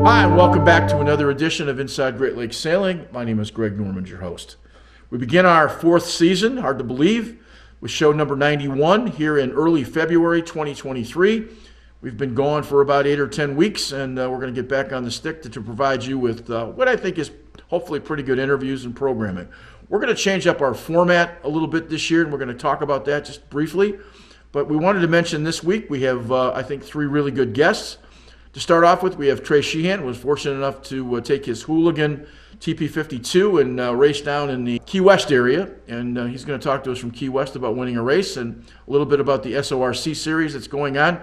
Hi, and welcome back to another edition of Inside Great Lakes Sailing. My name is Greg Normand, your host. We begin our fourth season, hard to believe, with show number 91 here in early February 2023. We've been going for about 8 or 10 weeks, and we're going to get back on the stick to provide you with what I think is hopefully pretty good interviews and programming. We're going to change up our format a little bit this year, and we're going to talk about that just briefly. But we wanted to mention this week we have, I think, 3 really good guests. To start off with, we have Trey Sheehan, who was fortunate enough to take his Holligan TP52 and race down in the Key West area. And he's going to talk to us from Key West about winning a race and a little bit about the SORC series that's going on.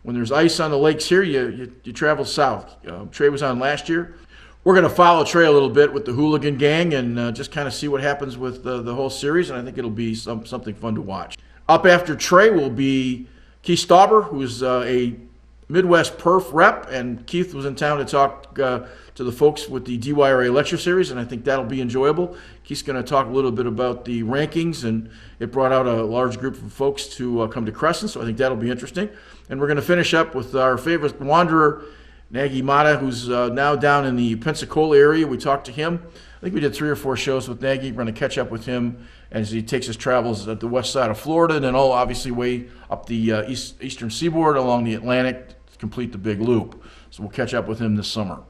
When there's ice on the lakes here, you travel south. Trey was on last year. We're going to follow Trey a little bit with the Holligan gang and just kind of see what happens with the whole series, and I think it'll be something fun to watch. Up after Trey will be Keith Stauber, who's a Midwest Perf rep, and Keith was in town to talk to the folks with the DYRA lecture series, and I think that'll be enjoyable. Keith's going to talk a little bit about the rankings, and it brought out a large group of folks to come to Crescent, so I think that'll be interesting. And we're going to finish up with our favorite wanderer, Nagy Mata, who's now down in the Pensacola area. We talked to him. I think we did 3 or 4 shows with Nagy. We're going to catch up with him as he takes his travels at the west side of Florida, and then obviously way up the eastern seaboard along the Atlantic to complete the big loop. So we'll catch up with him this summer.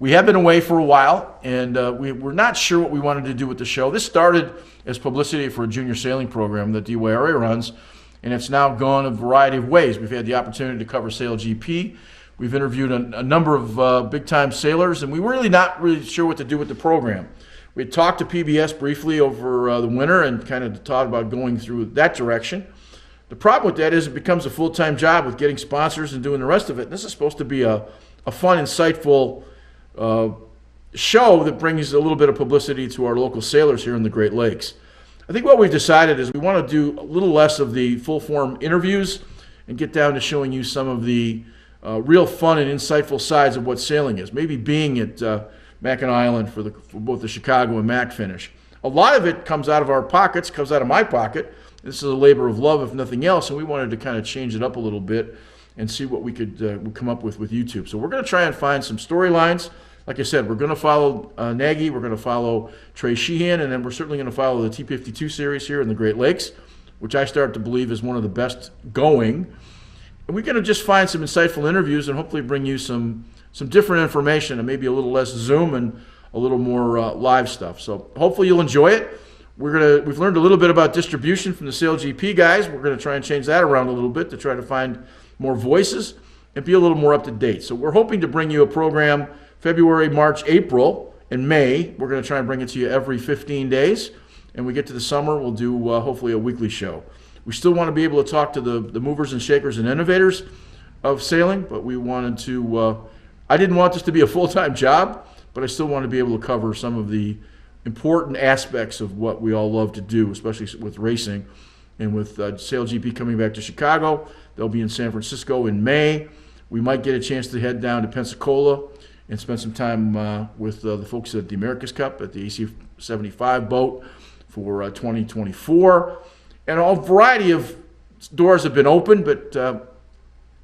We have been away for a while, and we're not sure what we wanted to do with the show. This started as publicity for a junior sailing program that DYRA runs, and it's now gone a variety of ways. We've had the opportunity to cover Sail GP. We've interviewed a number of big-time sailors, and we were not really sure what to do with the program. We had talked to PBS briefly over the winter and kind of thought about going through that direction. The problem with that is it becomes a full-time job with getting sponsors and doing the rest of it. And this is supposed to be a fun, insightful show that brings a little bit of publicity to our local sailors here in the Great Lakes. I think what we've decided is we want to do a little less of the full-form interviews and get down to showing you some of the real fun and insightful sides of what sailing is. Maybe being at Mackinac Island for both the Chicago and Mac finish. A lot of it comes out of our pockets, comes out of my pocket. This is a labor of love, if nothing else, and we wanted to kind of change it up a little bit and see what we could come up with YouTube. So we're going to try and find some storylines. Like I said, we're going to follow Nagy, we're going to follow Trey Sheehan, and then we're certainly going to follow the T52 series here in the Great Lakes, which I start to believe is one of the best going. And we're going to just find some insightful interviews and hopefully bring you some different information and maybe a little less Zoom and a little more live stuff. So hopefully you'll enjoy it. We've learned a little bit about distribution from the Sail GP guys. We're going to try and change that around a little bit to try to find more voices and be a little more up to date. So we're hoping to bring you a program February, March, April, and May. We're going to try and bring it to you every 15 days. And we get to the summer, we'll do hopefully a weekly show. We still want to be able to talk to the movers and shakers and innovators of sailing, but we wanted to, I didn't want this to be a full-time job, but I still want to be able to cover some of the important aspects of what we all love to do, especially with racing. And with Sail GP coming back to Chicago, they'll be in San Francisco in May. We might get a chance to head down to Pensacola and spend some time with the folks at the America's Cup at the AC-75 boat for 2024. And a variety of doors have been opened, but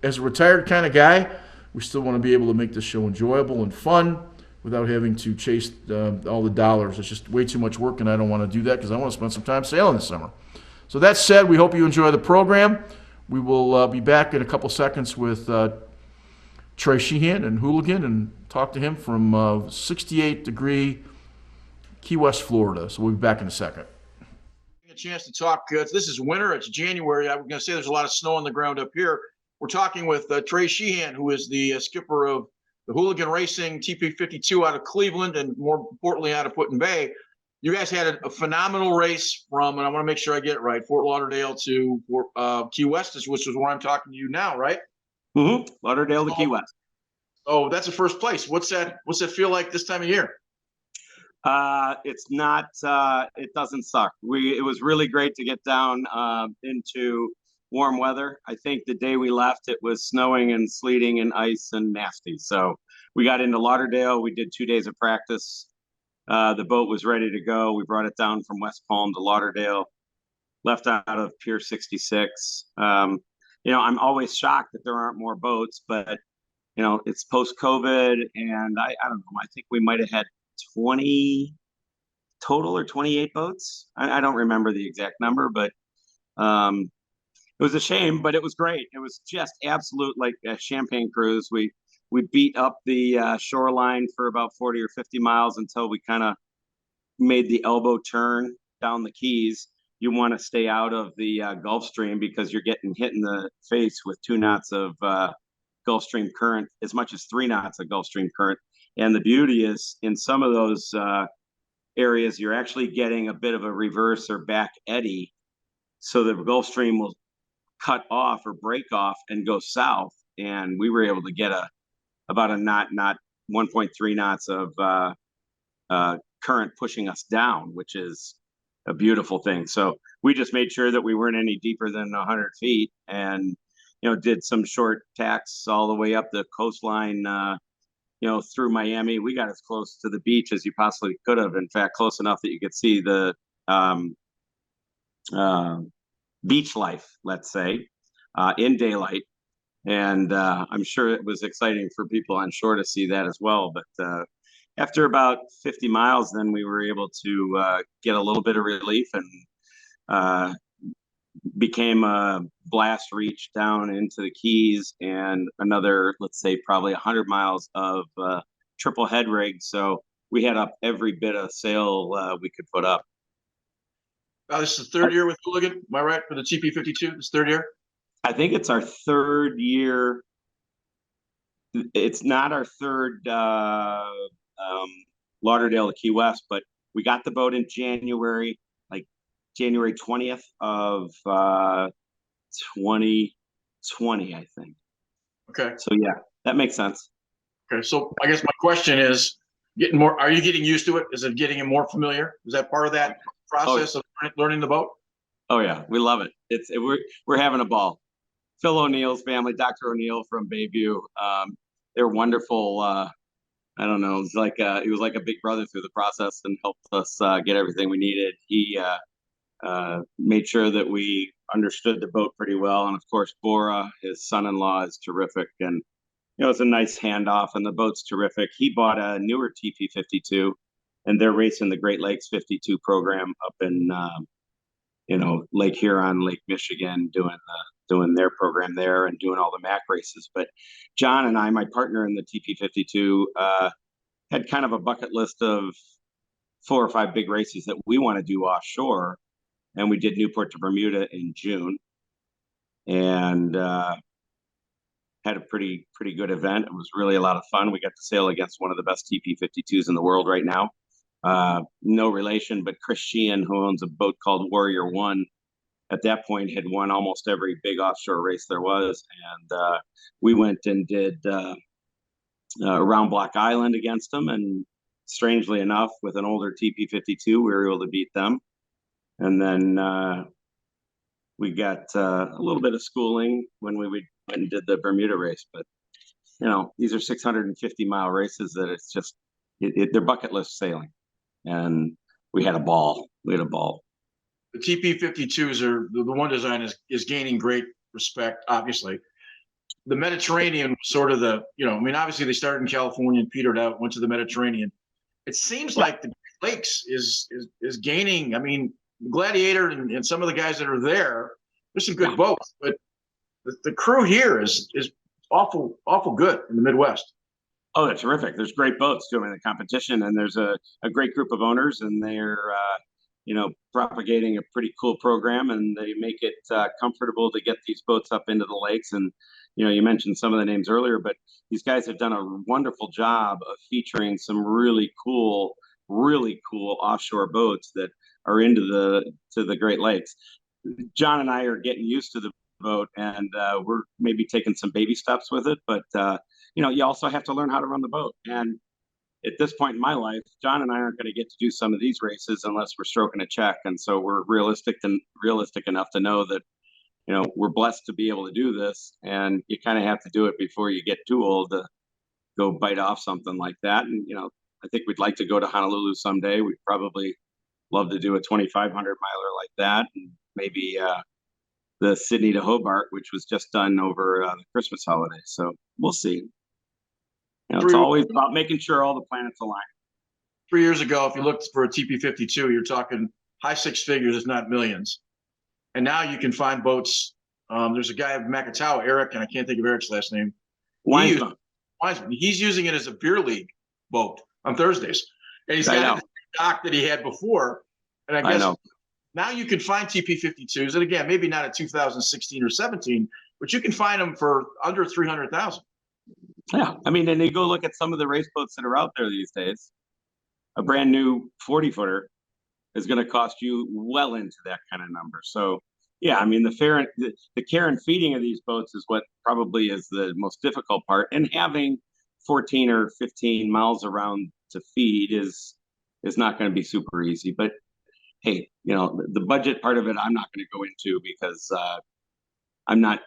as a retired kind of guy, we still want to be able to make this show enjoyable and fun without having to chase all the dollars. It's just way too much work, and I don't want to do that because I want to spend some time sailing this summer. So that said, we hope you enjoy the program. We will be back in a couple seconds with Trey Sheehan and Holligan and talk to him from 68-degree Key West, Florida. So we'll be back in a second. A chance to talk. This is winter. It's January. I'm going to say there's a lot of snow on the ground up here. We're talking with Trey Sheehan, who is the skipper of the Holligan Racing TP52 out of Cleveland and more importantly out of Put-in-Bay. You guys had a phenomenal race from, and I want to make sure I get it right, Fort Lauderdale to Key West, which is where I'm talking to you now, right? Mm-hmm. Lauderdale to Key West. Oh, that's the first place. What's that feel like this time of year? It's not. It doesn't suck. It was really great to get down into warm weather. I think the day we left, it was snowing and sleeting and ice and nasty. So we got into Lauderdale. We did 2 days of practice. The boat was ready to go. We brought it down from West Palm to Lauderdale. Left out of Pier 66. I'm always shocked that there aren't more boats, but it's post-COVID, and I don't know. I think we might have had 20 total or 28 boats. I don't remember the exact number, but um, it was a shame, but it was great. It was just absolute like a champagne cruise. We beat up the shoreline for about 40 or 50 miles until we kind of made the elbow turn down the Keys. You want to stay out of the Gulf Stream because you're getting hit in the face with 2 knots of Gulf Stream current, as much as 3 knots of Gulf Stream current. And the beauty is in some of those areas, you're actually getting a bit of a reverse or back eddy. So the Gulf Stream will cut off or break off and go south. And we were able to get about a knot, 1.3 knots of current pushing us down, which is a beautiful thing. So we just made sure that we weren't any deeper than 100 feet, and did some short tacks all the way up the coastline. Through Miami, we got as close to the beach as you possibly could have. In fact, close enough that you could see the beach life, let's say, in daylight. And I'm sure it was exciting for people on shore to see that as well. But after about 50 miles, then we were able to get a little bit of relief, and became a blast reach down into the Keys, and another, let's say, probably 100 miles of triple head rig. So we had up every bit of sail we could put up. This is the third year with Holligan. Am I right, for the TP52? This third year? I think it's our third year. It's not our third Lauderdale to Key West, but we got the boat in January, like January 20th of 2020, I think. Okay. So yeah, that makes sense. Okay. So I guess my question is, are you getting used to it? Is it getting more familiar? Is that part of that process of learning the boat? Oh yeah, we love it. We're having a ball. Phil O'Neill's family, Dr. O'Neill from Bayview, they're wonderful. I don't know. He was like a big brother through the process and helped us get everything we needed. He made sure that we understood the boat pretty well, and of course, Bora, his son-in-law, is terrific, and it's a nice handoff, and the boat's terrific. He bought a newer TP52, and they're racing the Great Lakes 52 program up in Lake Huron, Lake Michigan, doing their program there and doing all the MAC races. But John and I, my partner in the TP52, had kind of a bucket list of 4 or 5 big races that we want to do offshore. And we did Newport to Bermuda in June, and had a pretty good event. It was really a lot of fun. We got to sail against one of the best TP52s in the world right now. No relation, but Chris Sheehan, who owns a boat called Warrior One, at that point had won almost every big offshore race there was. And we went and did around Block Island against them. And strangely enough, with an older TP52, we were able to beat them. And then we got a little bit of schooling when we went and did the Bermuda race. But, these are 650-mile races that it's just, they're bucket list sailing. And we had a ball. The TP52s are the one design is gaining great respect, obviously. The Mediterranean was sort of obviously they started in California and petered out, went to the Mediterranean. It seems like the Great Lakes is gaining. I mean, Gladiator and some of the guys that are there's some good boats, but the crew here is awful good in the Midwest. Oh, they're terrific. There's great boats doing the competition, and there's a great group of owners, and they're propagating a pretty cool program, and they make it comfortable to get these boats up into the lakes. And you mentioned some of the names earlier, but these guys have done a wonderful job of featuring some really cool offshore boats that are into the Great Lakes. John and I are getting used to the boat, and we're maybe taking some baby steps with it, but you also have to learn how to run the boat. And at this point in my life, John and I aren't going to get to do some of these races unless we're stroking a check. And so we're realistic enough to know that, we're blessed to be able to do this, and you kind of have to do it before you get too old to go bite off something like that. And, I think we'd like to go to Honolulu someday. We'd probably love to do a 2,500 miler like that. And maybe the Sydney to Hobart, which was just done over the Christmas holiday. So we'll see. It's Three, always about making sure all the planets align. 3 years ago, if you looked for a TP52, you're talking high six figures, if not millions. And now you can find boats. There's a guy at Macatawa, Eric, and I can't think of Eric's last name. Winesman. He's using it as a beer league boat on Thursdays. And he's got the dock that he had before. And I guess now you can find TP52s. And again, maybe not in 2016 or 17, but you can find them for under 300,000. Yeah. I mean, and you go look at some of the race boats that are out there these days. A brand new 40-footer is going to cost you well into that kind of number. So, yeah, I mean, the care and feeding of these boats is what probably is the most difficult part. And having 14 or 15 miles around to feed is not going to be super easy. But hey, the budget part of it, I'm not going to go into because I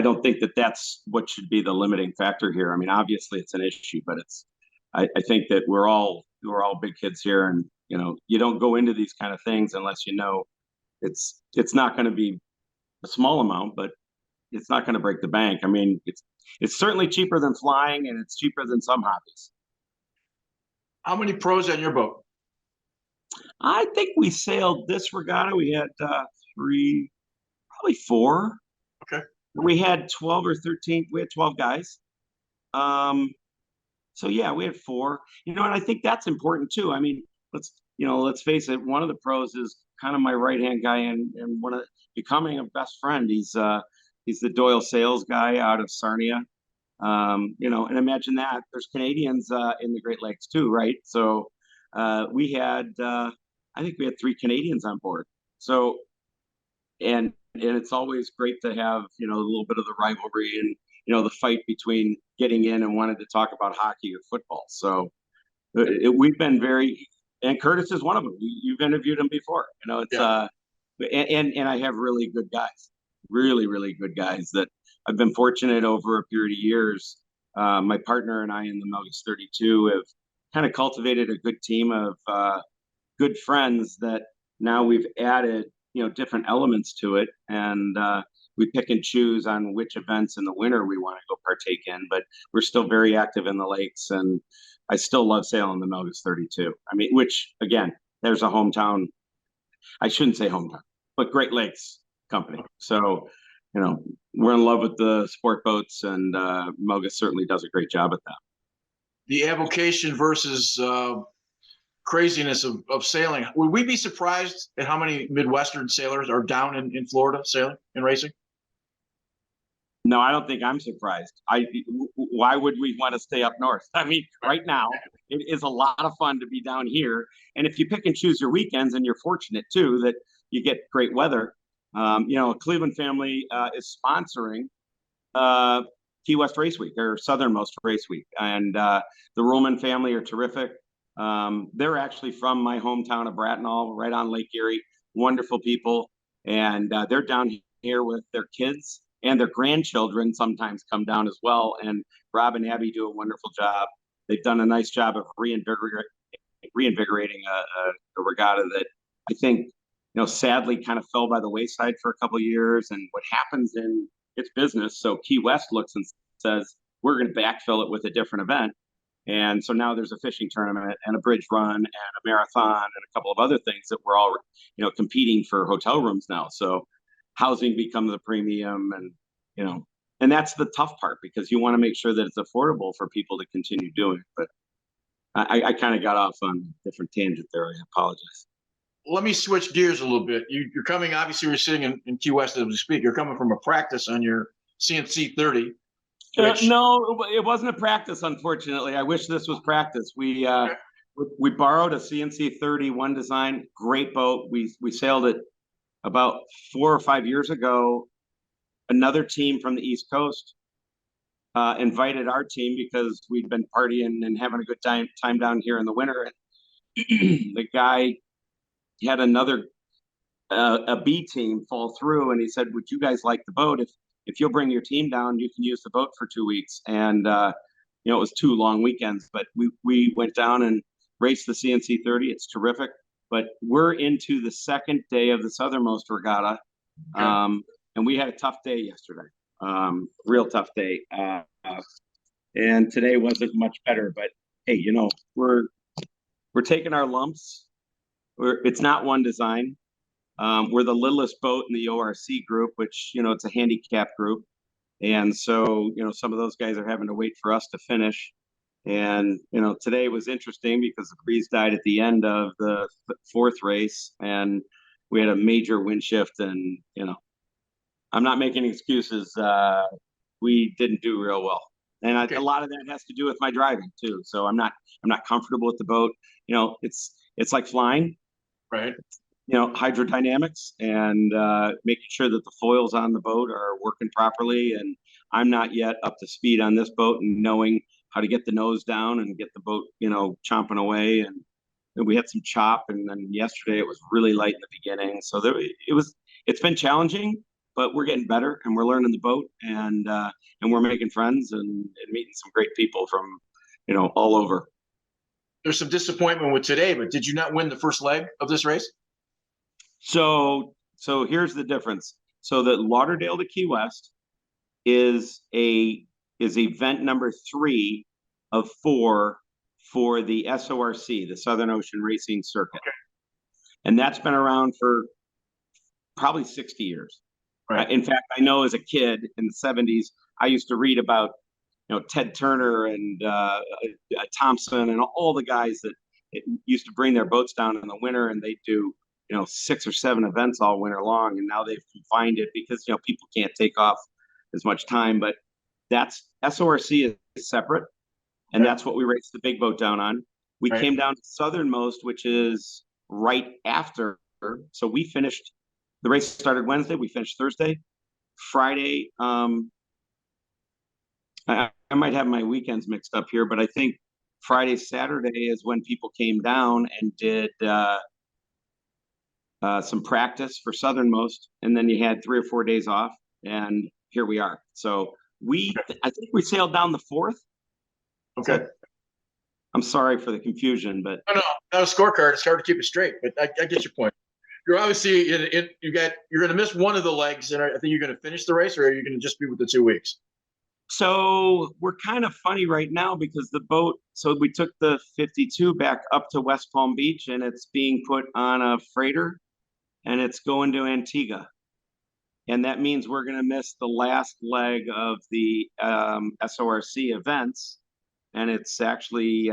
don't think that that's what should be the limiting factor here. I mean, obviously it's an issue, but I think that we're all big kids here, and you don't go into these kind of things unless it's not going to be a small amount, but it's not going to break the bank. I mean, it's certainly cheaper than flying, and it's cheaper than some hobbies. How many pros on your boat? I think we sailed this regatta. We had three, probably four. Okay. We had 12 or 13. We had 12 guys. So yeah, we had four. And I think that's important too. I mean, let's face it. One of the pros is kind of my right-hand guy and becoming a best friend. He's the Doyle sales guy out of Sarnia. And imagine that there's Canadians in the Great Lakes too, right? So we had, I think we had 3 Canadians on board. So, and it's always great to have, a little bit of the rivalry and, the fight between getting in and wanting to talk about hockey or football. So we've been and Curtis is one of them. You've interviewed him before, and I have really good guys, really, really good guys that I've been fortunate over a period of years. My partner and I in the Melgus 32 have kind of cultivated a good team of good friends that now we've added, different elements to it. And we pick and choose on which events in the winter we want to go partake in, but we're still very active in the lakes. And I still love sailing the Melgus 32. I mean, which again, there's a hometown. I shouldn't say hometown, but Great Lakes company. So, we're in love with the sport boats, and Melgus certainly does a great job at that. The avocation versus craziness of sailing. Would we be surprised at how many Midwestern sailors are down in Florida sailing and racing? No, I don't think I'm surprised. Why would we want to stay up north? I mean, right now it is a lot of fun to be down here, and if you pick and choose your weekends, and you're fortunate too that you get great weather. A Cleveland family is sponsoring Key West Race Week, or Southernmost Race Week, and the Ruhlman family are terrific. They're actually from my hometown of Bracknell, right on Lake Erie. Wonderful people, and they're down here with their kids. And their grandchildren sometimes come down as well. And Rob and Abby do a wonderful job. They've done a nice job of reinvigorating a regatta that I think, sadly kind of fell by the wayside for a couple of years. And what happens in its business, so Key West looks and says, we're going to backfill it with a different event. And so now there's a fishing tournament and a bridge run and a marathon and a couple of other things that we're all, competing for hotel rooms now. So housing becomes a premium, and that's the tough part, because you want to make sure that it's affordable for people to continue doing it. But I kind of got off on a different tangent there. I apologize. Let me switch gears a little bit. You're coming, obviously, we're sitting in Key West as we speak. You're coming from a practice on your CNC 30. No, it wasn't a practice, unfortunately. I wish this was practice. We borrowed a CNC 30 one design, great boat. We sailed it about 4 or 5 years ago. Another team from the East Coast invited our team because we'd been partying and having a good time down here in the winter. The guy had another a B team fall through, and he said, "Would you guys like the boat? If you'll bring your team down, you can use the boat for 2 weeks." And it was 2 long weekends, but we went down and raced the CNC 30. It's terrific. But we're into the second day of the Southernmost Regatta, and we had a tough day yesterday. Real tough day. and today wasn't much better. But hey, we're taking our lumps. It's not one design. We're the littlest boat in the ORC group, which it's a handicap group, and so some of those guys are having to wait for us to finish. And today was interesting because the breeze died at the end of the fourth race, and we had a major wind shift. And I'm not making excuses. We didn't do real well, and Okay. a lot of that has to do with my driving too. So I'm not comfortable with the boat. It's like flying, Right. hydrodynamics and making sure that the foils on the boat are working properly. And I'm not yet up to speed on this boat and knowing how to get the nose down and get the boat, chomping away. And we had some chop, and then yesterday it was really light in the beginning. So it's been challenging, but we're getting better and we're learning the boat, and we're making friends and meeting some great people from, all over. There's some disappointment with today, but did you not win the first leg of this race? So here's the difference. So the Lauderdale to Key West is event number 3 of 4 for the SORC, the Southern Ocean Racing Circuit. Okay. And that's been around for probably 60 years. Right. In fact, I know as a kid in the 70s, I used to read about Ted Turner and Thompson and all the guys that used to bring their boats down in the winter, and they do 6 or 7 events all winter long. And now they've confined it because people can't take off as much time. But that's SORC is separate, and that's what we raced the big boat down on. We came down to Southernmost, which is right after. So we finished. The race started Wednesday. We finished Thursday. Friday. I might have my weekends mixed up here, but I think Friday, Saturday is when people came down and did some practice for Southernmost, and then you had 3 or 4 days off, and here we are. So I think we sailed down the 4th. Okay. I'm sorry for the confusion, but no, not a scorecard. It's hard to keep it straight, but I get your point. You're obviously you're going to miss one of the legs, and I think you're going to finish the race, or are you going to just be with the 2 weeks? So we're kind of funny right now because the boat, so we took the 52 back up to West Palm Beach, and it's being put on a freighter and it's going to Antigua. And that means we're going to miss the last leg of the SORC events. And it's actually,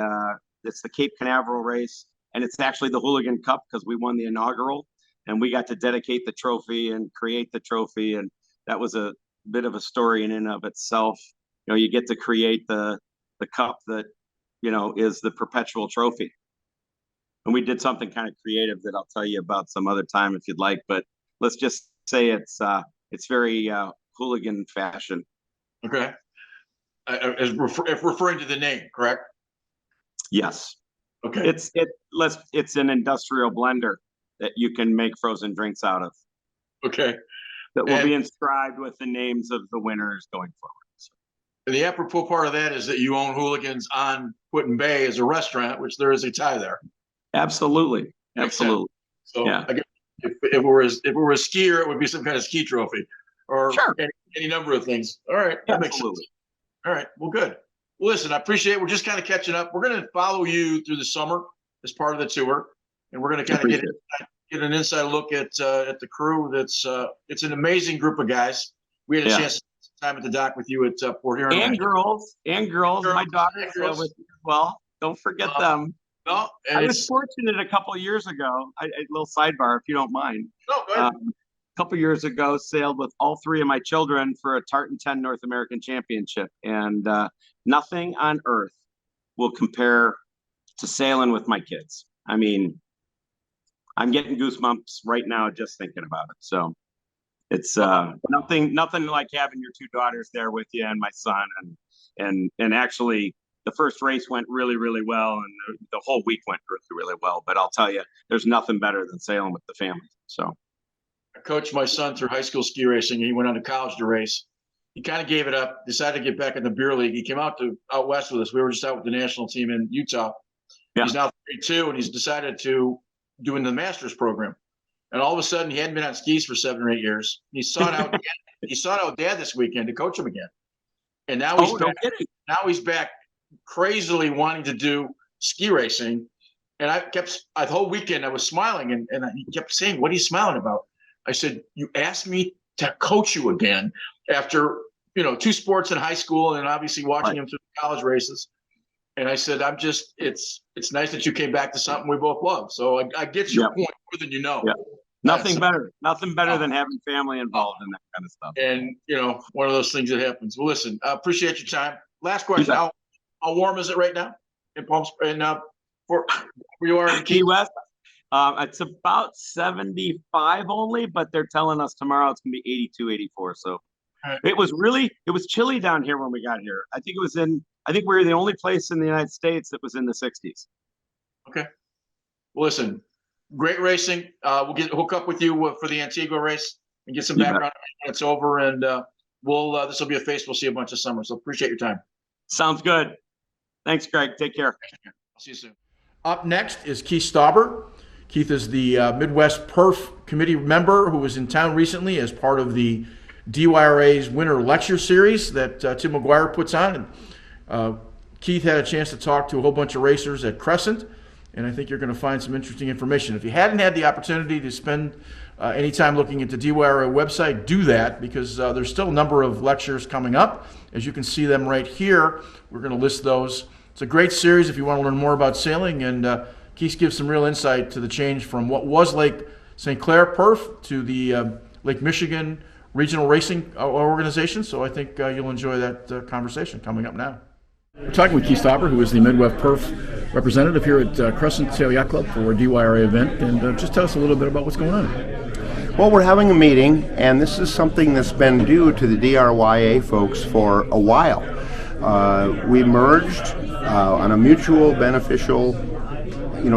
it's the Cape Canaveral race, and it's actually the Holligan Cup because we won the inaugural, and we got to dedicate the trophy and create the trophy. And that was a bit of a story in and of itself. You get to create the cup that is the perpetual trophy, and we did something kind of creative that I'll tell you about some other time if you'd like. But let's just say it's very Holligan fashion. Okay. If referring to the name, correct? Yes. Okay. It's an industrial blender that you can make frozen drinks out of. Okay. That will be inscribed with the names of the winners going forward. So. And the apropos part of that is that you own Holligan's on Putin Bay as a restaurant, which there is a tie there. Absolutely. So yeah. I guess if it were a skier, it would be some kind of ski trophy or any number of things. All right. That makes sense. All right. Well, good. Well, listen, I appreciate it. We're just kind of catching up. We're going to follow you through the summer as part of the tour, and we're going to kind of get an inside look at the crew. It's an amazing group of guys. We had a chance to spend time at the dock with you at Port Huron. And girls. My daughter sailed with you as well. Don't forget them. No, I was fortunate a couple of years ago. A little sidebar, if you don't mind. No, go ahead. A couple of years ago, sailed with all 3 of my children for a Tartan 10 North American Championship, and nothing on earth will compare to sailing with my kids. I mean, I'm getting goosebumps right now just thinking about it. So it's nothing like having your 2 daughters there with you and my son, and actually the first race went really, really well, and the whole week went really, really well. But I'll tell you, there's nothing better than sailing with the family. So I coached my son through high school ski racing, and he went on to college to race. He kind of gave it up, decided to get back in the beer league. He came out west with us. We were just out with the national team in Utah. Yeah. He's now 32, and he's decided to doing the master's program. And all of a sudden, he hadn't been on skis for 7 or 8 years. He sought out Dad this weekend to coach him again. And now he's back. Now he's back crazily wanting to do ski racing. And the whole weekend I was smiling, and he kept saying, "What are you smiling about?" I said, "You asked me to coach you again after, 2 sports in high school and obviously watching him through the college races." And I said, it's nice that you came back to something we both love. So I get your point more than you know. Yeah. Nothing better than having family involved in that kind of stuff. And, one of those things that happens. Well, listen, I appreciate your time. Last question. How warm is it right now in Palm Springs? Where you are in Key West? It's about 75 only, but they're telling us tomorrow it's going to be 82, 84. So it was chilly down here when we got here. I think we were the only place in the United States that was in the 60s. Okay. Well, listen, great racing. We'll hook up with you for the Antigua race and get some background when it's over. And this will be a face we'll see a bunch of summer. So appreciate your time. Sounds good. Thanks, Greg. Take care. I'll see you soon. Up next is Keith Stauber. Keith is the Midwest PERF committee member who was in town recently as part of the DYRA's Winter Lecture Series that Tim McGuire puts on. And Keith had a chance to talk to a whole bunch of racers at Crescent, and I think you're going to find some interesting information. If you hadn't had the opportunity to spend any time looking at the DYRA website, do that, because there's still a number of lectures coming up. As you can see them right here, we're going to list those. It's a great series if you want to learn more about sailing, and Keith gives some real insight to the change from what was Lake St. Clair PERF to the Lake Michigan Regional Racing Organization. So I think you'll enjoy that conversation coming up now. We're talking with Keith Stauber, who is the Midwest PERF representative here at Crescent Sail Yacht Club for a DYRA event, and just tell us a little bit about what's going on. Well, we're having a meeting, and this is something that's been due to the DRYA folks for a while. We merged on a mutual beneficial,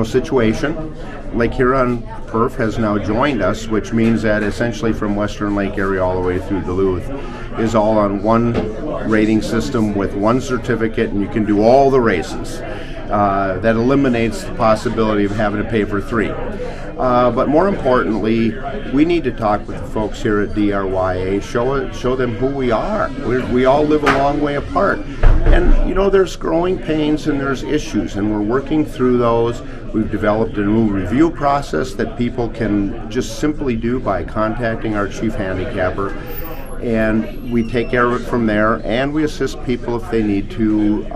situation. Lake Huron PERF has now joined us, which means that essentially from Western Lake area all the way through Duluth is all on one rating system with one certificate, and you can do all the races. That eliminates the possibility of having to pay for 3. But more importantly, we need to talk with the folks here at DRYA, show them who we are. We all live a long way apart. And, there's growing pains and there's issues, and we're working through those. We've developed a new review process that people can just simply do by contacting our chief handicapper. And we take care of it from there, and we assist people if they need to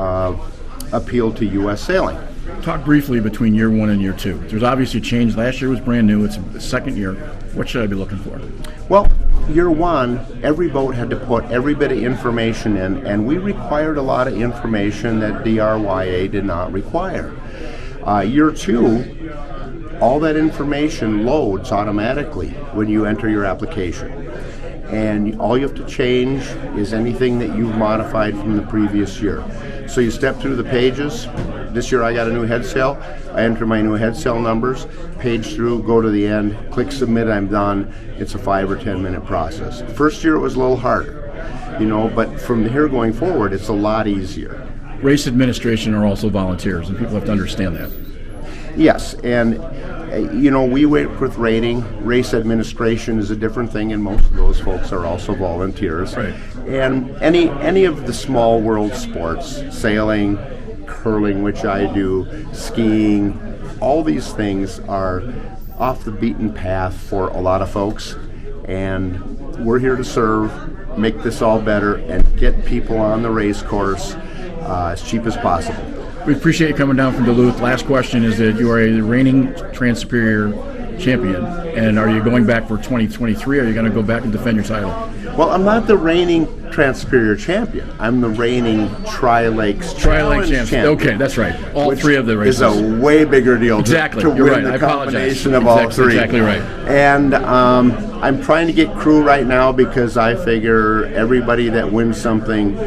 appeal to U.S. sailing. Talk briefly between year 1 and year 2. There's obviously a change. Last year was brand new. It's the second year. What should I be looking for? Well, year 1, every boat had to put every bit of information in, and we required a lot of information that DRYA did not require. Year 2, all that information loads automatically when you enter your application. And all you have to change is anything that you've modified from the previous year. So you step through the pages. This year I got a new head sail. I enter my new head sail numbers, page through, go to the end, click submit, I'm done. It's a 5 or 10 minute process. First year it was a little harder, but from here going forward it's a lot easier. Race administration are also volunteers, and people have to understand that. Yes, and we work with rating. Race administration is a different thing, and most of those folks are also volunteers. Right. And any of the small world sports, sailing, curling, which I do, skiing, all these things are off the beaten path for a lot of folks, and we're here to serve, make this all better, and get people on the race course as cheap as possible. We appreciate you coming down from Duluth. Last question is that you are a reigning Trans-Superior champion, and are you going back for 2023, or are you going to go back and defend your title? Well, I'm not the reigning Trans-Superior champion. I'm the reigning Tri-Lakes champion. Okay, that's right. All 3 of the races. Is a way bigger deal exactly. to You're win right. the I combination apologize. of all 3. Exactly right. And I'm trying to get crew right now because I figure everybody that wins something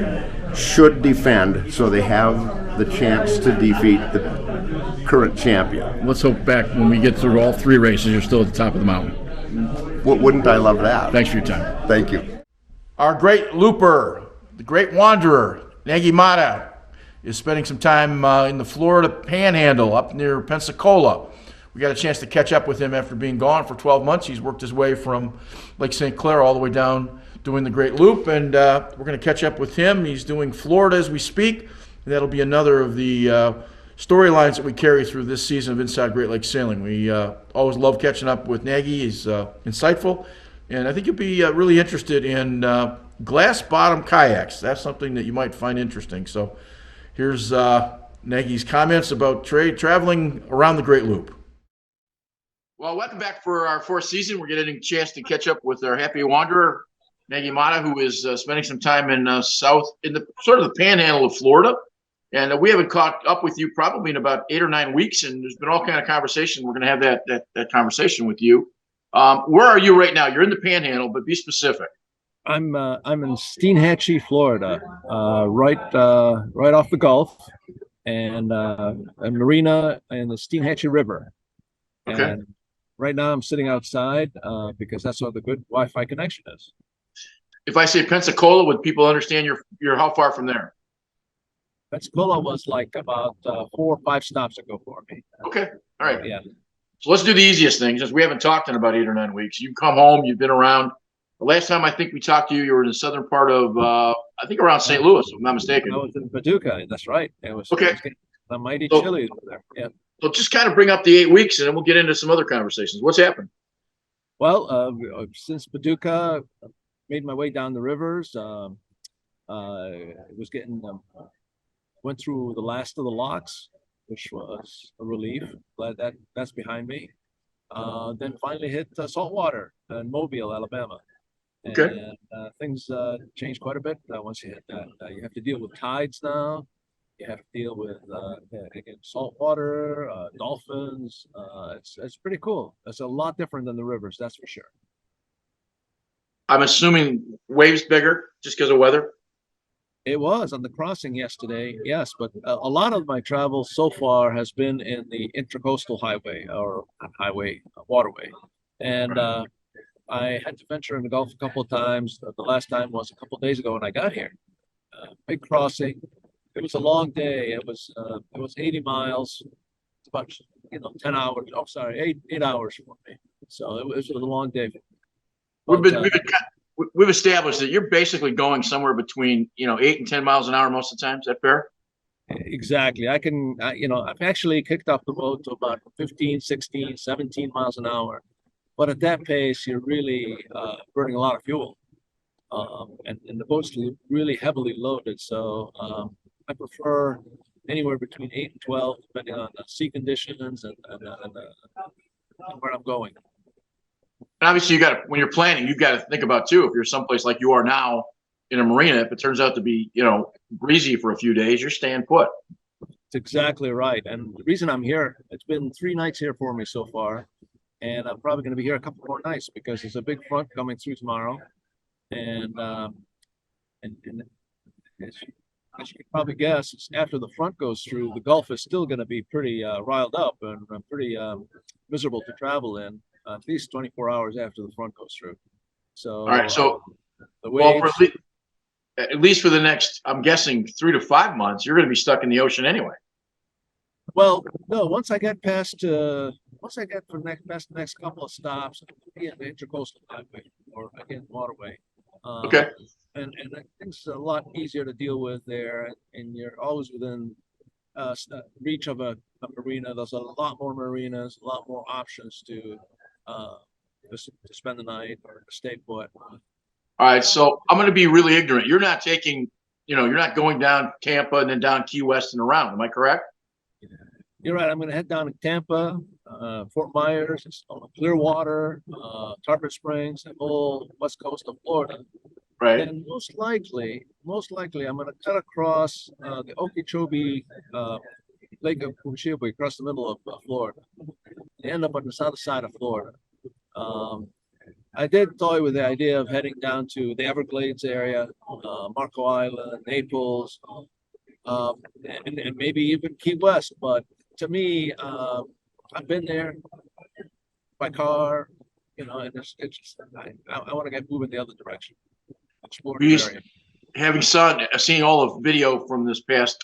should defend, so they have the chance to defeat the current champion. Let's hope back when we get through all 3 races, you're still at the top of the mountain. Wouldn't I love that? Thanks for your time. Thank you. Our great looper, the great wanderer, Nagy Mata, is spending some time in the Florida Panhandle up near Pensacola. We got a chance to catch up with him after being gone for 12 months. He's worked his way from Lake St. Clair all the way down doing the Great Loop, and we're going to catch up with him. He's doing Florida as we speak, and that'll be another of the storylines that we carry through this season of Inside Great Lakes Sailing. We always love catching up with Nagy. He's insightful, and I think you'll be really interested in glass bottom kayaks. That's something that you might find interesting. So here's Nagy's comments about traveling around the Great Loop. Well, welcome back for our fourth season. We're getting a chance to catch up with our happy wanderer, Nagy Mata, who is spending some time in the sort of the panhandle of Florida. And we haven't caught up with you probably in about 8 or 9 weeks, and there's been all kind of conversation. We're going to have that conversation with you. Where are you right now? You're in the panhandle, but be specific. I'm in Steinhatchee, Florida, right off the Gulf, and a marina in the Steinhatchee River. Okay. And right now I'm sitting outside because that's where the good Wi-Fi connection is. If I say Pensacola, would people understand you're how far from there? Pensacola was like about 4 or 5 stops ago for me. Okay. All right. Yeah. So let's do the easiest thing, since we haven't talked in about 8 or 9 weeks. You've come home. You've been around. The last time I think we talked to you, you were in the southern part of, I think around St. Louis, if I'm not mistaken. I was in Paducah. That's right. It was the mighty chilies over there. Yeah. So just kind of bring up the 8 weeks, and then we'll get into some other conversations. What's happened? Well, since Paducah, made my way down the rivers. It was getting went through the last of the locks, which was a relief. Glad that's behind me. Then finally hit saltwater in Mobile, Alabama. Okay. And things changed quite a bit once you hit that. You have to deal with tides now. You have to deal with again saltwater, dolphins. It's pretty cool. It's a lot different than the rivers, that's for sure. I'm assuming waves bigger just because of weather. It was on the crossing yesterday, yes, but a lot of my travel so far has been in the intracoastal highway or waterway. And I had to venture in the Gulf a couple of times. The last time was a couple of days ago when I got here. Big crossing. It was a long day. It was 80 miles. It's about 10 hours. Oh, sorry, eight hours for me. So it was a long day. But, We've established that you're basically going somewhere between 8 and 10 miles an hour most of the time. Is that fair? Exactly. I've actually kicked off the boat to about 15, 16, 17 miles an hour. But at that pace, you're really burning a lot of fuel. And the boat's really heavily loaded. So I prefer anywhere between 8 and 12, depending on the sea conditions and where I'm going. And obviously, when you're planning, you've got to think about too. If you're someplace like you are now in a marina, if it turns out to be breezy for a few days, you're staying put. That's exactly right. And the reason I'm here, it's been 3 nights here for me so far, and I'm probably going to be here a couple more nights because there's a big front coming through tomorrow, and as you can probably guess, after the front goes through, the Gulf is still going to be pretty riled up and pretty miserable to travel in. At least 24 hours after the front goes through. So, all right. So, the waves, for at least for the next, I'm guessing 3 to 5 months, you're going to be stuck in the ocean anyway. Well, no. Once I get past the next couple of stops, the intercoastal highway or again waterway. Okay. And things are a lot easier to deal with there, and you're always within reach of a marina. There's a lot more marinas, a lot more options to spend the night or to stay put. All right, so I'm going to be really ignorant. You're not taking, you're not going down Tampa and then down Key West and around. Am I correct? You're right. I'm going to head down to Tampa, Fort Myers, Clearwater, Tarpon Springs, the whole west coast of Florida. Right. And most likely, I'm going to cut across the Okeechobee Lake of Okeechobee across the middle of Florida. They end up on the south side of Florida. I did toy with the idea of heading down to the Everglades area, Marco Island, Naples, and maybe even Key West. But to me, I've been there by car, and it's just, I want to get moving the other direction. Explore the area. Having seen all the video from this past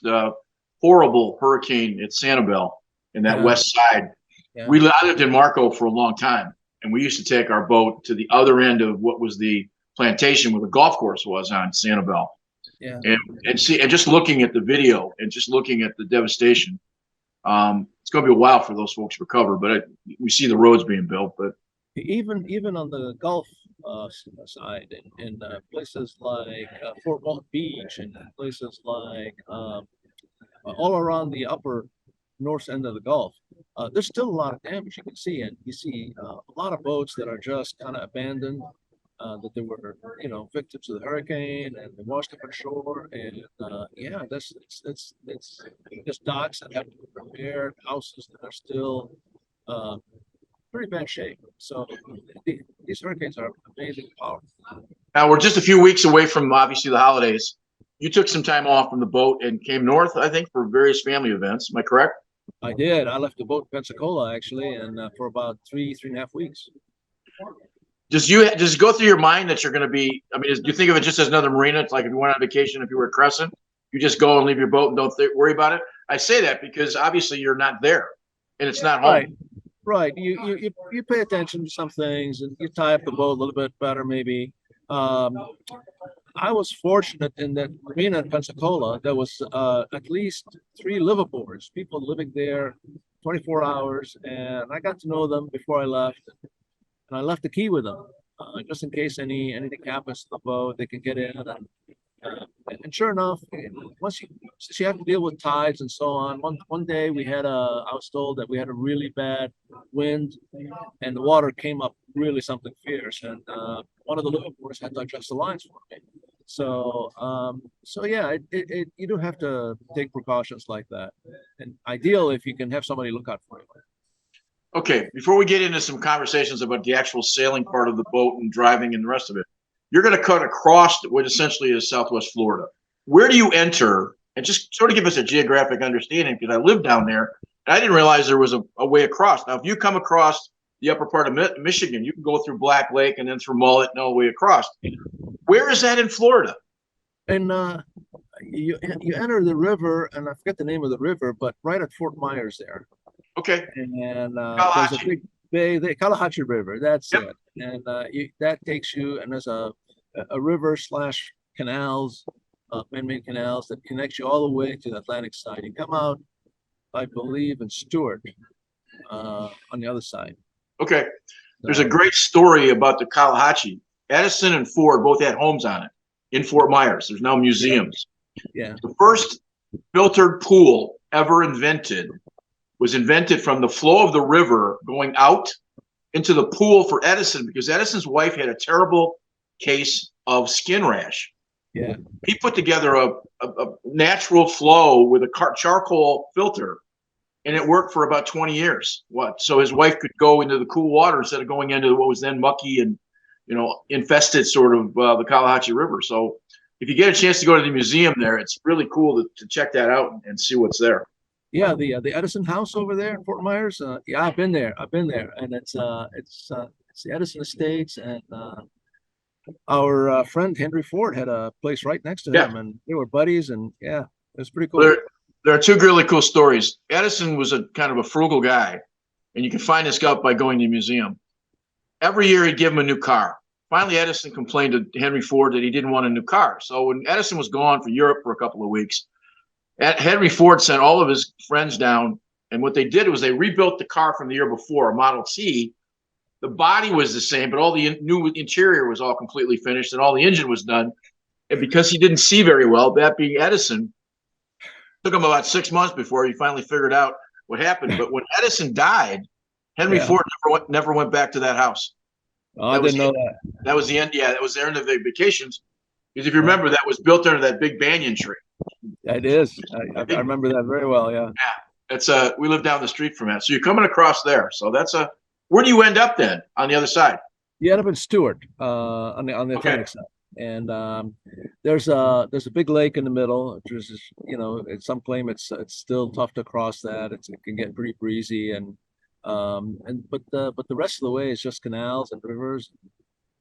horrible hurricane at Sanibel in that west side. Yeah. I lived in Marco for a long time, and we used to take our boat to the other end of what was the plantation where the golf course was on Sanibel. Yeah. And just looking at the video and just looking at the devastation, it's going to be a while for those folks to recover. But we see the roads being built. But even on the Gulf side, in places like Fort Walton Beach, and places like all around the upper north end of the Gulf, there's still a lot of damage you can see, and you see a lot of boats that are just kind of abandoned, that they were, victims of the hurricane, and they washed up on shore. And yeah, it's just docks that have to be repaired, houses that are still pretty bad shape. So these hurricanes are amazing powerful. now we're just a few weeks away from obviously the holidays. You took some time off from the boat and came north, I think, for various family events. Am I correct? I did. I left the boat in Pensacola actually, and for about three and a half weeks. Does it go through your mind that you're going to be? I mean, do you think of it just as another marina? It's like if you went on vacation, if you were at Crescent, you just go and leave your boat and don't worry about it. I say that because obviously you're not there, and it's not home. Right. You pay attention to some things, and you tie up the boat a little bit better, maybe. I was fortunate in that marina in Pensacola. There was at least 3 liveaboards, people living there 24 hours, and I got to know them before I left. And I left the key with them, just in case anything happens to the boat, they can get in. And sure enough, since you have to deal with tides and so on, one day I was told that we had a really bad wind, and the water came up really something fierce, and one of the liveaboards had to adjust the lines for me. So yeah, you do have to take precautions like that, and ideal if you can have somebody look out for you. Okay, before we get into some conversations about the actual sailing part of the boat and driving and the rest of it, you're going to cut across what essentially is Southwest Florida. Where do you enter? And just sort of give us a geographic understanding, because I live down there, and I didn't realize there was a way across. Now, if you come across the upper part of Michigan, you can go through Black Lake and then through Mullet and all the way across. Where is that in Florida? And you enter the river, and I forget the name of the river, but right at Fort Myers there. Okay. And there's a big bay, the Kalahari River. That's it. And that takes you, and there's a river / canals, man-made canals that connects you all the way to the Atlantic side. You come out, I believe, in Stewart on the other side. Okay. There's a great story about the Kalahari. Edison and Ford both had homes on it in Fort Myers. There's now museums. Yeah. The first filtered pool ever invented was invented from the flow of the river going out into the pool for Edison, because Edison's wife had a terrible case of skin rash. Yeah. He put together a natural flow with a charcoal filter, and it worked for about 20 years. So his wife could go into the cool water instead of going into what was then mucky and infested sort of the Kalahari River. So if you get a chance to go to the museum there, it's really cool to check that out and see what's there. Yeah, the Edison House over there in Fort Myers. Yeah, I've been there, and it's the Edison Estates, and our friend Henry Ford had a place right next to him, and they were buddies, and yeah, it was pretty cool. There are 2 really cool stories. Edison was a kind of a frugal guy, and you can find this out by going to the museum. Every year he'd give him a new car. Finally, Edison complained to Henry Ford that he didn't want a new car. So when Edison was gone for Europe for a couple of weeks, Henry Ford sent all of his friends down, and what they did was they rebuilt the car from the year before, a Model T. The body was the same, but all the new interior was all completely finished, and all the engine was done. And because he didn't see very well, that being Edison, it took him about 6 months before he finally figured out what happened. But when Edison died, Henry Ford never went back to that house. Oh, I didn't know that. That was the end. Yeah, that was the end of the vacations. Because if you remember, that was built under that big banyan tree. It is. I remember that very well. Yeah. Yeah. It's we live down the street from that. So you're coming across there. So that's where do you end up then on the other side? You end up in Stewart on the Atlantic side. And there's a big lake in the middle, which is, some claim it's still tough to cross that. It can get pretty breezy, but the rest of the way is just canals and rivers.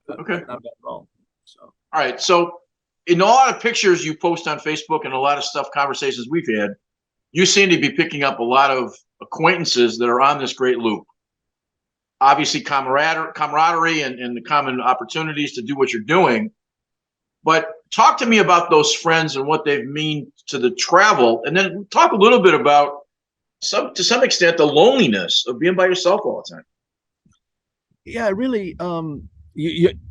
Okay. Not bad at all. So. All right. So in a lot of pictures you post on Facebook and a lot of conversations we've had, you seem to be picking up a lot of acquaintances that are on this great loop. obviously camaraderie and the common opportunities to do what you're doing. But talk to me about those friends and what they mean to the travel, and then talk a little bit about to some extent the loneliness of being by yourself all the time. Yeah, really.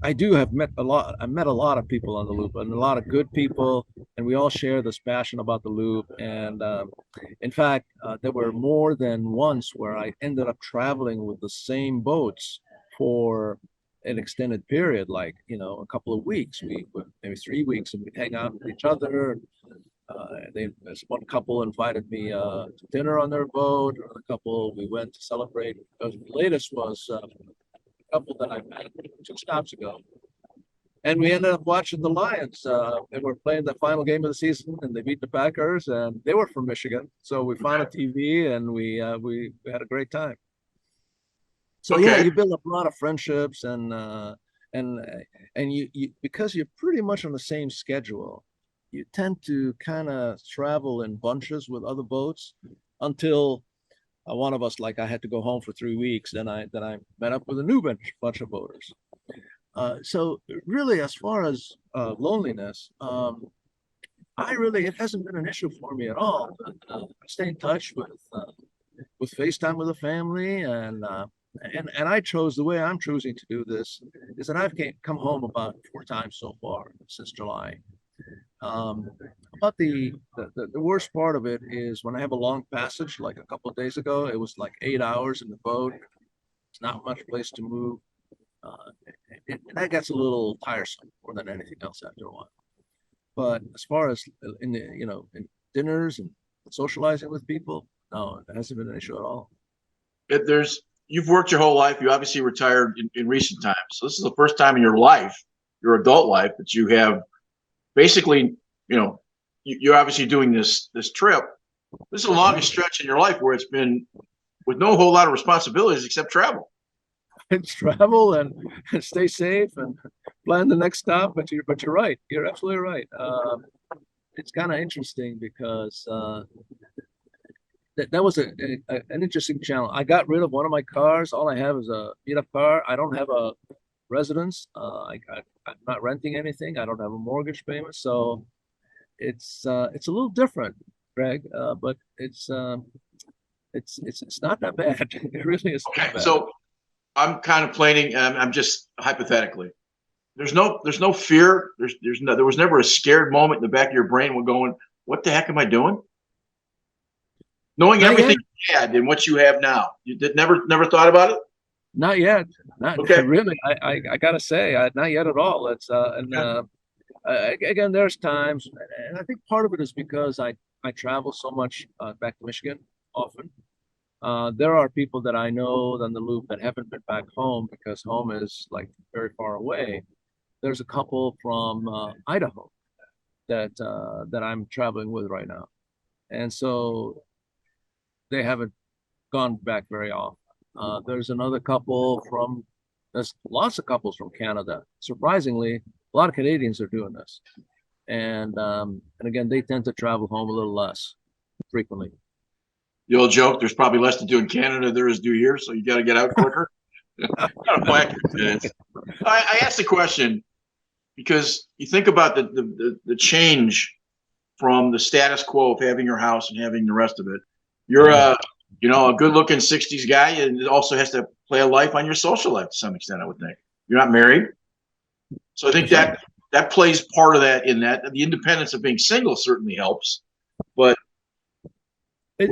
I do have met a lot. I met a lot of people on the loop, and a lot of good people, and we all share this passion about the loop. And in fact, there were more than once where I ended up traveling with the same boats for an extended period, like a couple of weeks, maybe 3 weeks, and we'd hang out with each other. One couple invited me to dinner on their boat. Another couple we went to celebrate. The latest was a couple that I met 2 stops ago, and we ended up watching the Lions. They were playing the final game of the season, and they beat the Packers, and they were from Michigan. So we found a TV, and we had a great time. So Okay. yeah, you build up a lot of friendships, and you because you're pretty much on the same schedule, you tend to kind of travel in bunches with other boats until one of us, like I had to go home for 3 weeks. Then I met up with a new bunch of boaters. So really, as far as loneliness, it hasn't been an issue for me at all. I stay in touch with FaceTime with the family, and I chose the way I'm choosing to do this is that I've come home about 4 times so far since July. About the worst part of it is when I have a long passage, like a couple of days ago, it was like 8 hours in the boat. It's not much place to move. That gets a little tiresome more than anything else after a while. But as far as in dinners and socializing with people, no, it hasn't been an issue at all. You've worked your whole life. You obviously retired in recent times. So this is the first time in your life, your adult life, that you have basically, you're obviously doing this trip. This is the longest stretch in your life where it's been with no whole lot of responsibilities except travel. It's travel and stay safe and plan the next stop. But you're right. You're absolutely right. It's kind of interesting because that was an interesting challenge. I got rid of one of my cars. All I have is a beat-up car. I don't have a residence. I'm not renting anything. I don't have a mortgage payment. So it's a little different, Greg. But it's not that bad. It really is not bad. So I'm kind of planning. I'm just hypothetically. There's no fear. There was never a scared moment in the back of your brain when going, "What the heck am I doing?" Knowing everything you had and what you have now, you never thought about it. Not yet. Not okay. Really. I gotta say, not yet at all. It's again, there's times, and I think part of it is because I travel so much back to Michigan often. There are people that I know on the loop that haven't been back home because home is like very far away. There's a couple from Idaho that I'm traveling with right now, and so they haven't gone back very often. There's another couple there's lots of couples from Canada. Surprisingly, a lot of Canadians are doing this, and again, they tend to travel home a little less frequently. The old joke: there's probably less to do in Canada than there is to do here, so you got to get out quicker. I asked the question because you think about the change from the status quo of having your house and having the rest of it. You're a good-looking 60s guy, and it also has to play a life on your social life to some extent, I would think. You're not married. So I think that plays part of that in that. The independence of being single certainly helps. But is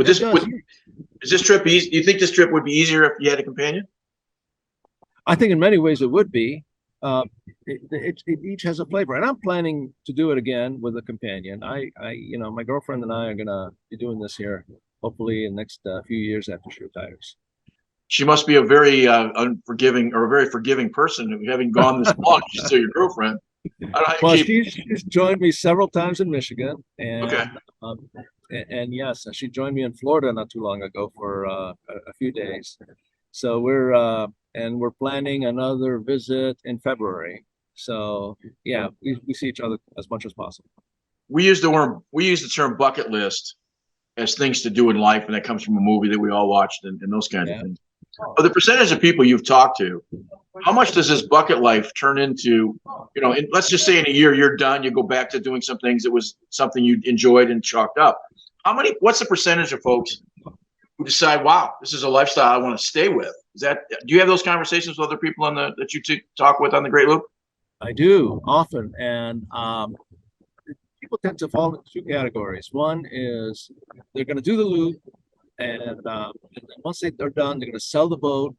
this trip easy? Do you think this trip would be easier if you had a companion? I think in many ways it would be. It each has a flavor, and I'm planning to do it again with a companion. My girlfriend and I are gonna be doing this here hopefully in the next few years after she retires. She must be a very unforgiving or a very forgiving person, having gone this long. She's still your girlfriend. She's joined me several times in Michigan, and and yes, she joined me in Florida not too long ago for a few days. So we're planning another visit in February. So yeah, we see each other as much as possible. We use the term bucket list as things to do in life, and that comes from a movie that we all watched and those kinds of things. Of the percentage of people you've talked to, how much does this bucket life turn into, let's just say in a year you're done, you go back to doing some things that was something you enjoyed and chalked up. What's the percentage of folks who decide, wow, this is a lifestyle I want to stay with? Do you have those conversations with other people that you talk with on the Great Loop? I do often, and people tend to fall into two categories. One is they're going to do the loop, and once they're done, they're going to sell the boat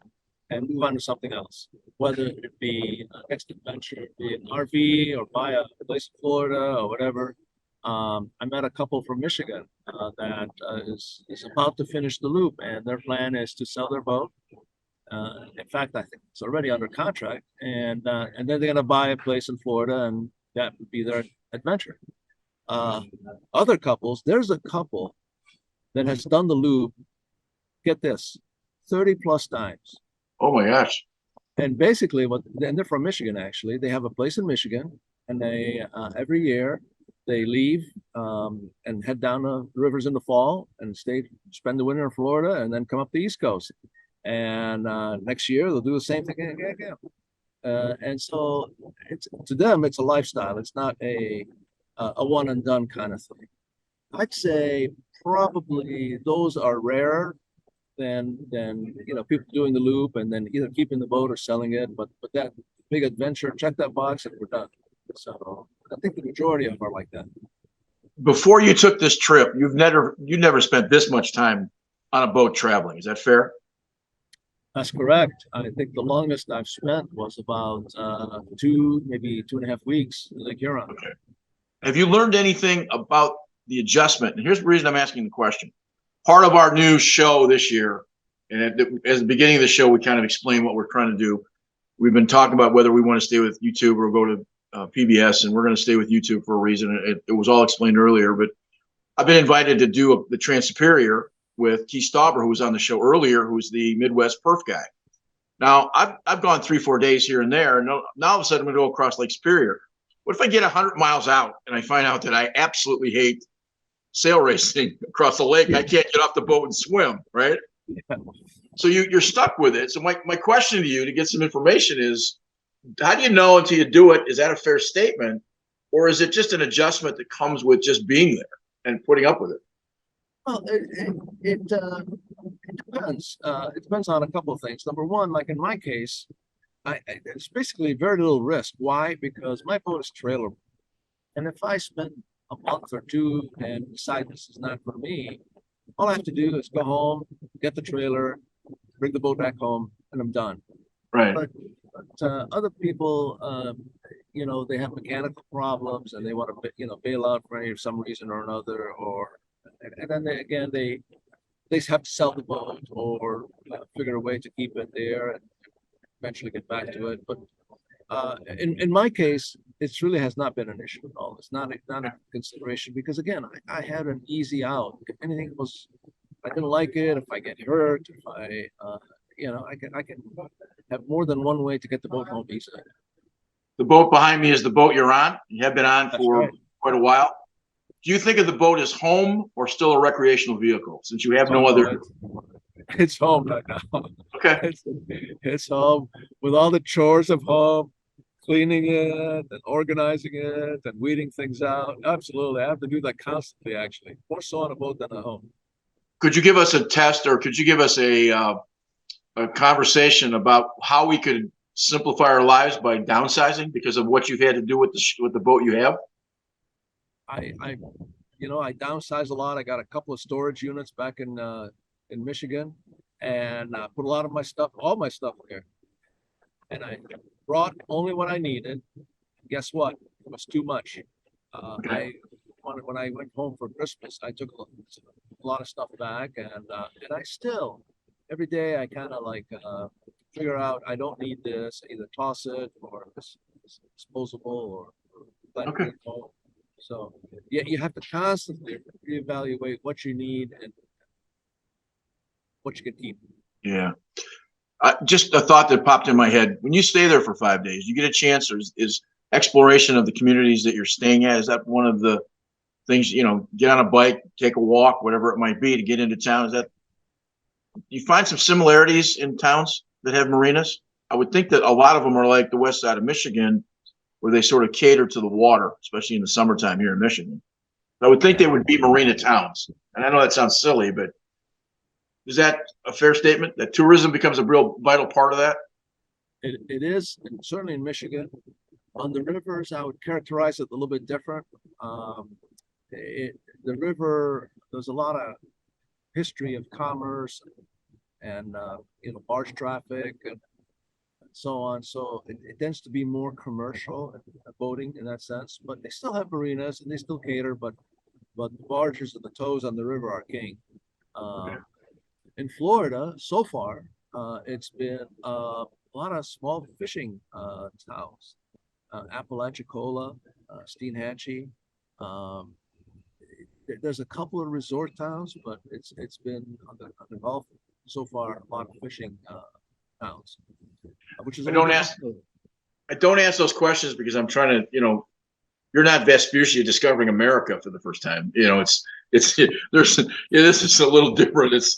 and move on to something else, whether it be next adventure, be an RV or buy a place in Florida or whatever. I met a couple from Michigan that is about to finish the loop, and their plan is to sell their boat. In fact, I think it's already under contract, and then they're going to buy a place in Florida, and that would be their adventure. Other couples, there's a couple that has done the loop, get this, 30 plus times. Oh my gosh. And basically and they're from Michigan, actually. They have a place in Michigan, and they every year they leave and head down the rivers in the fall and spend the winter in Florida, and then come up the East Coast. And next year they'll do the same thing again. And so to them it's a lifestyle. It's not a one and done kind of thing. I'd say probably those are rarer than people doing the loop and then either keeping the boat or selling it. But that big adventure, check that box and we're done. So I think the majority of them are like that. Before you took this trip, you never spent this much time on a boat traveling. Is that fair? That's correct. I think the longest I've spent was about maybe 2.5 weeks in Lake Huron. Okay. Have you learned anything about the adjustment? And here's the reason I'm asking the question. Part of our new show this year, and at the beginning of the show, we kind of explained what we're trying to do. We've been talking about whether we want to stay with YouTube or go to PBS, and we're going to stay with YouTube for a reason. It was all explained earlier, but I've been invited to do the Trans-Superior with Keith Stauber, who was on the show earlier, who's the Midwest perf guy. Now, I've gone 3-4 days here and there, and now all of a sudden I'm going to go across Lake Superior. What if I get 100 miles out and I find out that I absolutely hate sail racing across the lake? I can't get off the boat and swim, right? Yeah. So you're stuck with it. So my question to you to get some information is, how do you know until you do it? Is that a fair statement? Or is it just an adjustment that comes with just being there and putting up with it? Well, it depends. It depends on a couple of things. Number one, like in my case, it's basically very little risk. Why? Because my boat is trailerable. And if I spend a month or two and decide this is not for me, all I have to do is go home, get the trailer, bring the boat back home, and I'm done. Right. But other people, they have mechanical problems and they want to, bail out for some reason or another, and then they have to sell the boat or figure a way to keep it there and eventually get back to it. But in my case, it really has not been an issue at all. It's not a consideration because again, I had an easy out. If anything I didn't like it, if I get hurt, if I can have more than one way to get the boat home easily. The boat behind me is the boat you're on. You have been on for quite a while. Do you think of the boat as home or still a recreational vehicle since you have no other? It's home right now. Okay. It's home with all the chores of home, cleaning it and organizing it and weeding things out. Absolutely. I have to do that constantly, actually. More so on a boat than at home. Could you give us a test or could you give us a conversation about how we could simplify our lives by downsizing because of what you've had to do with the boat you have? I downsized a lot. I got a couple of storage units back in Michigan, and put a lot of all my stuff there. And I brought only what I needed. Guess what? It was too much. Okay. When I went home for Christmas, I took a lot of stuff back, and I still every day I kind of figure out I don't need this. Either toss it or it's disposable or let it go. So yeah, you have to constantly reevaluate what you need and what you can keep. Yeah. Just a thought that popped in my head. When you stay there for 5 days, you get a chance, or is exploration of the communities that you're staying at, is that one of the things, get on a bike, take a walk, whatever it might be to get into town? Is that you find some similarities in towns that have marinas? I would think that a lot of them are like the west side of Michigan, where they sort of cater to the water, especially in the summertime here in Michigan. I would think they would be marina towns. And I know that sounds silly, but is that a fair statement that tourism becomes a real vital part of that? It is, and certainly in Michigan. On the rivers, I would characterize it a little bit different. The river, there's a lot of history of commerce and barge traffic and so on. So it tends to be more commercial boating in that sense. But they still have marinas and they still cater. But the barges and the tows on the river are king. In Florida, so far, it's been a lot of small fishing towns. Apalachicola, Steinhatchee. There's a couple of resort towns, but it's been on the Gulf so far a lot of fishing towns, which is I don't ask those questions because I'm trying to, you're not Vespuccia discovering America for the first time. This is a little different. It's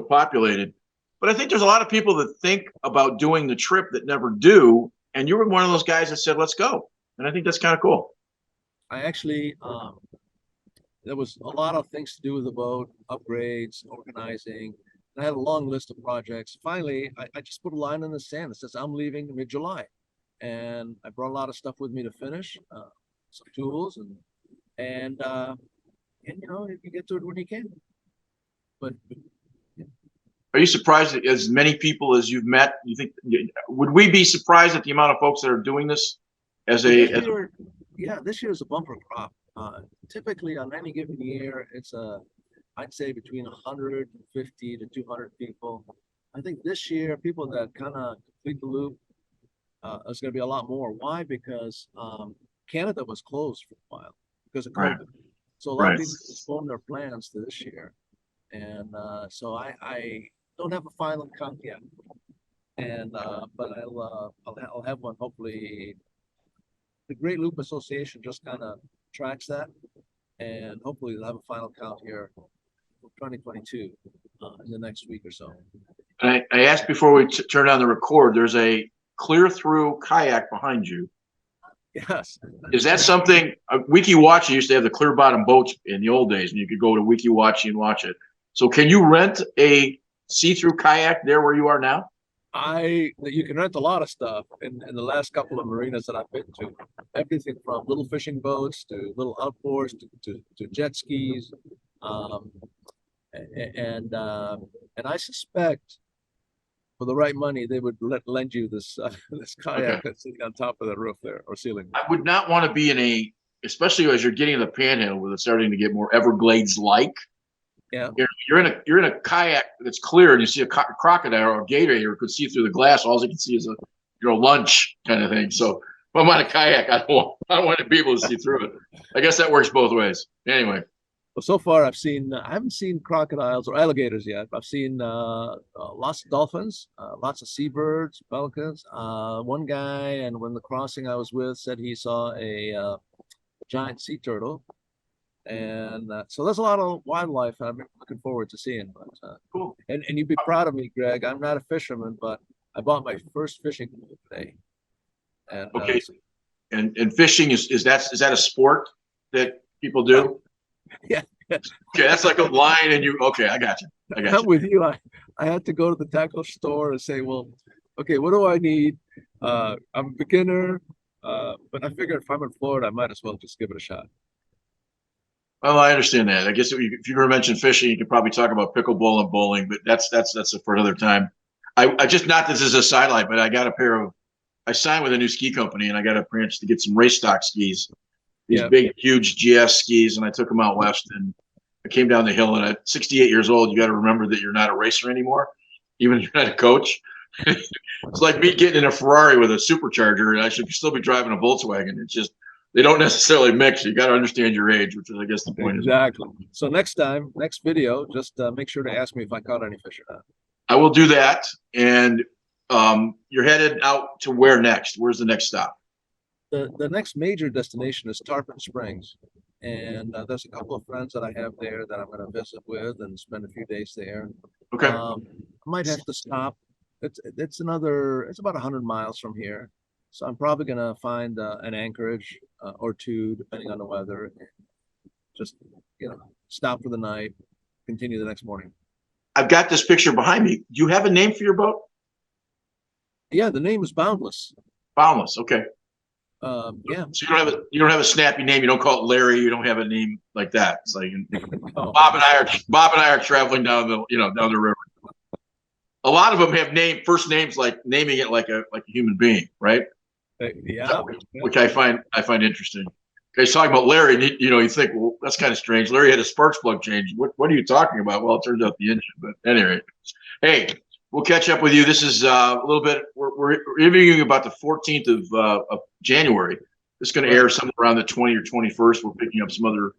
populated, but I think there's a lot of people that think about doing the trip that never do. And you were one of those guys that said, let's go. And I think that's kind of cool. I actually, there was a lot of things to do with the boat, upgrades, organizing. I had a long list of projects. Finally, I just put a line in the sand that says I'm leaving mid-July. And I brought a lot of stuff with me to finish, some tools, and you get to it when you can. But are you surprised that as many people as you've met, you think, would we be surprised at the amount of folks that are doing this this year is a bumper crop. Typically on any given year, it's I'd say between 150 to 200 people. I think this year, people that kind of complete the loop is going to be a lot more. Why? Because Canada was closed for a while because of COVID. Right. So a lot of people postponed their plans to this year. And so I don't have a final count yet. And but I'll have one hopefully. The Great Loop Association just kind of tracks that, and hopefully they'll have a final count here for 2022 in the next week or so. I asked before we turn on the record, there's a clear through kayak behind you. Yes. Is that something, WikiWatch used to have the clear bottom boats in the old days, and you could go to WikiWatch and watch it. So can you rent a see-through kayak there where you are now? You can rent a lot of stuff in the last couple of marinas that I've been to. Everything from little fishing boats to little outboards to jet skis, and I suspect for the right money they would lend you this kayak that's sitting on top of the roof there or ceiling. I would not want to be especially as you're getting in the Panhandle, where it's starting to get more Everglades-like. Yeah, you're in a kayak that's clear, and you see a crocodile or a gator. You could see through the glass. All you can see is a lunch kind of thing. So if I'm on a kayak, I don't want to be able to see through it. I guess that works both ways. Anyway, well, so far I haven't seen crocodiles or alligators yet. I've seen lots of dolphins, lots of seabirds, pelicans. One guy, and when the crossing I was with said he saw a giant sea turtle. And so there's a lot of wildlife I'm looking forward to seeing. But, cool. And you'd be proud of me, Greg. I'm not a fisherman, but I bought my first fishing boat today. And, okay. And fishing is that a sport that people do? Yeah. Okay, that's like a line, and I got you. I'm with you. I had to go to the tackle store and say, well, okay, what do I need? I'm a beginner, but I figured if I'm in Florida, I might as well just give it a shot. Well, I understand that. I guess if you're going to mention fishing, you could probably talk about pickleball and bowling, but that's for another time. I just, not this is a sidelight, but I signed with a new ski company, and I got a branch to get some race stock skis, these big, huge GS skis, and I took them out west, and I came down the hill. And at 68 years old, you got to remember that you're not a racer anymore, even if you're not a coach. It's like me getting in a Ferrari with a supercharger, and I should still be driving a Volkswagen. It's just, they don't necessarily mix. You got to understand your age, which is, I guess, the point. Exactly. So next video, just make sure to ask me if I caught any fish or not. I will do that. And you're headed out to where next? Where's the next stop? The next major destination is Tarpon Springs. And there's a couple of friends that I have there that I'm going to visit with and spend a few days there. Okay. might have to stop. It's about 100 miles from here, so I'm probably gonna find an anchorage or two, depending on the weather. And just stop for the night, continue the next morning. I've got this picture behind me. Do you have a name for your boat? Yeah, the name is Boundless. Boundless. Okay. Yeah. So you don't have a snappy name. You don't call it Larry. You don't have a name like that. It's like Oh. Bob and I are traveling down down the river. A lot of them have first names like naming it like a human being, right? Yeah. Which I find interesting. He's talking about Larry, and you think, well, that's kind of strange. Larry had a sparks plug change. What are you talking about? Well, it turns out the engine. But anyway, hey, we'll catch up with you. This is a little bit. We're interviewing about the 14th of January. This is going to air somewhere around the 20th or 21st. We're picking up some other.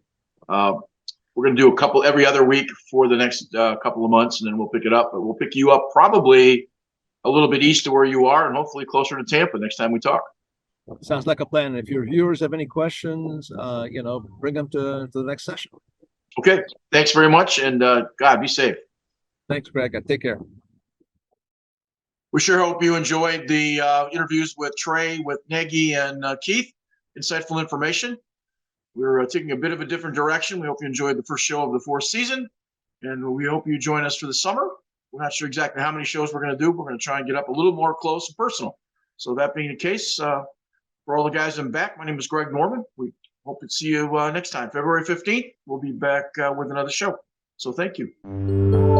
We're going to do a couple every other week for the next couple of months, and then we'll pick it up. But we'll pick you up probably a little bit east of where you are, and hopefully closer to Tampa next time we talk. Sounds like a plan. If your viewers have any questions, bring them to the next session. Okay. Thanks very much, and God, be safe. Thanks, Greg. Take care. We sure hope you enjoyed the interviews with Trey, with Nagy, and Keith. Insightful information. We're taking a bit of a different direction. We hope you enjoyed the first show of the fourth season, and we hope you join us for the summer. We're not sure exactly how many shows we're going to do. But we're going to try and get up a little more close and personal. So that being the case, for all the guys in back, my name is Greg Norman. We hope to see you next time. February 15th, we'll be back with another show. So thank you.